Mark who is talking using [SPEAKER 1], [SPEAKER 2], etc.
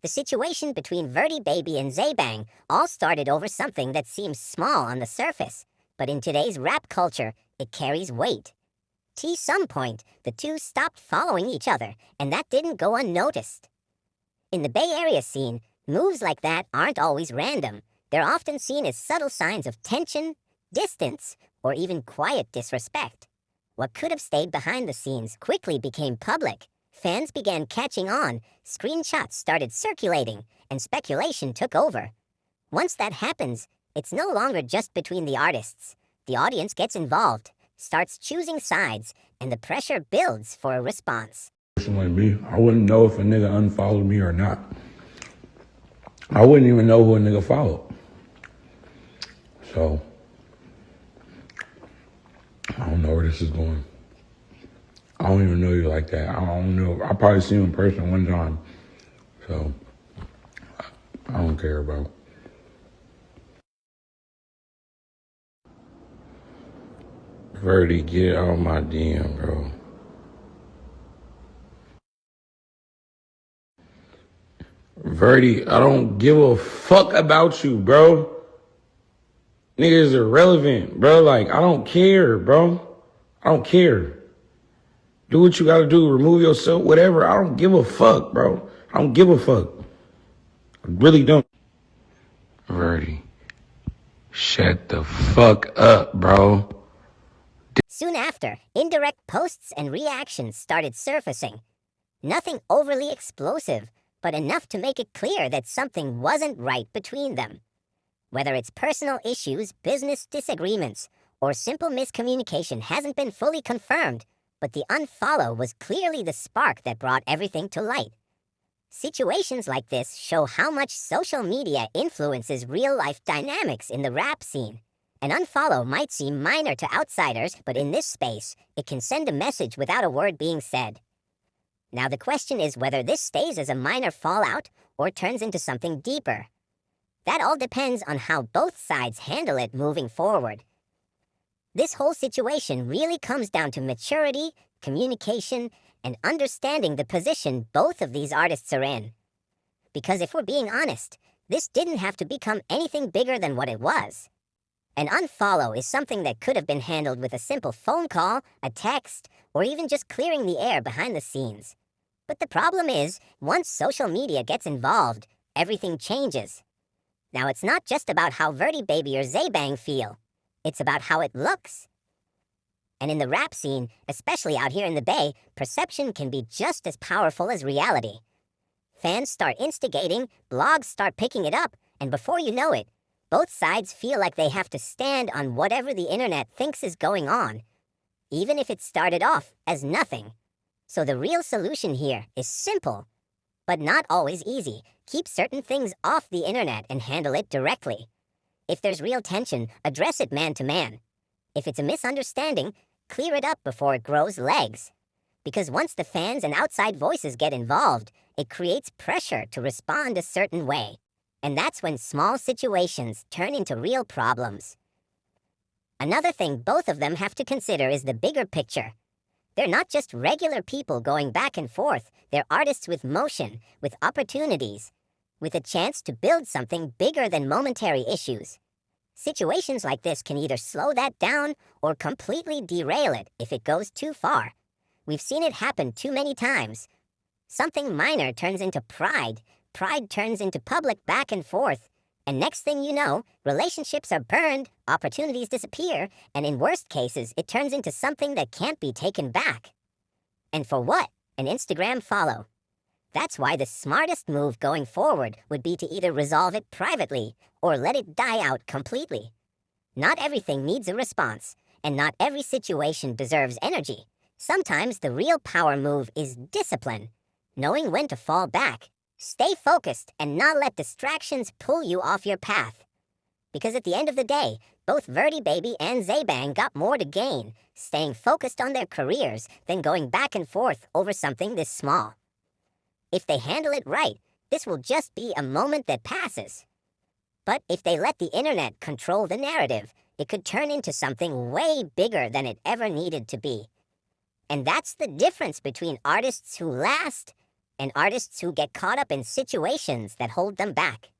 [SPEAKER 1] The situation between Verdi Baby and ZayBang all started over something that seems small on the surface, but in today's rap culture, it carries weight. T some point, the two stopped following each other, and that didn't go unnoticed. In the Bay Area scene, moves like that aren't always random. They're often seen as subtle signs of tension, distance, or even quiet disrespect. What could have stayed behind the scenes quickly became public. Fans began catching on, screenshots started circulating, and speculation took over. Once that happens, it's no longer just between the artists. The audience gets involved, starts choosing sides, and the pressure builds for a response.
[SPEAKER 2] Like me, I wouldn't know if a nigga unfollowed me or not. I wouldn't even know who a nigga followed. So, I don't know where this is going. I don't even know you like that. I don't know. I probably seen you in person one time. So, I don't care, bro. Verdi, get out my DM, bro. Verdi, I don't give a fuck about you, bro. Niggas are irrelevant, bro. Like, I don't care, bro. I don't care. Do what you gotta do. Remove yourself, whatever. I don't give a fuck, bro. I don't give a fuck. I really don't. Verdi, shut the fuck up, bro.
[SPEAKER 1] Soon after, indirect posts and reactions started surfacing. Nothing overly explosive, but enough to make it clear that something wasn't right between them. Whether it's personal issues, business disagreements, or simple miscommunication hasn't been fully confirmed, but the unfollow was clearly the spark that brought everything to light. Situations like this show how much social media influences real-life dynamics in the rap scene. An unfollow might seem minor to outsiders, but in this space, it can send a message without a word being said. Now the question is whether this stays as a minor fallout or turns into something deeper. That all depends on how both sides handle it moving forward. This whole situation really comes down to maturity, communication, and understanding the position both of these artists are in. Because if we're being honest, this didn't have to become anything bigger than what it was. An unfollow is something that could have been handled with a simple phone call, a text, or even just clearing the air behind the scenes. But the problem is, once social media gets involved, everything changes. Now it's not just about how Verdi Baby or ZayBang feel. It's about how it looks. And in the rap scene, especially out here in the Bay, perception can be just as powerful as reality. Fans start instigating, blogs start picking it up, and before you know it, both sides feel like they have to stand on whatever the internet thinks is going on, even if it started off as nothing. So the real solution here is simple, but not always easy. Keep certain things off the internet and handle it directly. If there's real tension, address it man to man. If it's a misunderstanding, clear it up before it grows legs. Because once the fans and outside voices get involved, it creates pressure to respond a certain way. And that's when small situations turn into real problems. Another thing both of them have to consider is the bigger picture. They're not just regular people going back and forth. They're artists with motion, with opportunities, with a chance to build something bigger than momentary issues. Situations like this can either slow that down or completely derail it if it goes too far. We've seen it happen too many times. Something minor turns into pride turns into public back and forth, and next thing you know, relationships are burned, opportunities disappear, and in worst cases, it turns into something that can't be taken back. And for what? An Instagram follow. That's why the smartest move going forward would be to either resolve it privately or let it die out completely. Not everything needs a response, and not every situation deserves energy. Sometimes the real power move is discipline, knowing when to fall back. Stay focused and not let distractions pull you off your path. Because at the end of the day, both Verdi Baby and ZayBang got more to gain, staying focused on their careers than going back and forth over something this small. If they handle it right, this will just be a moment that passes. But if they let the internet control the narrative, it could turn into something way bigger than it ever needed to be. And that's the difference between artists who last and artists who get caught up in situations that hold them back.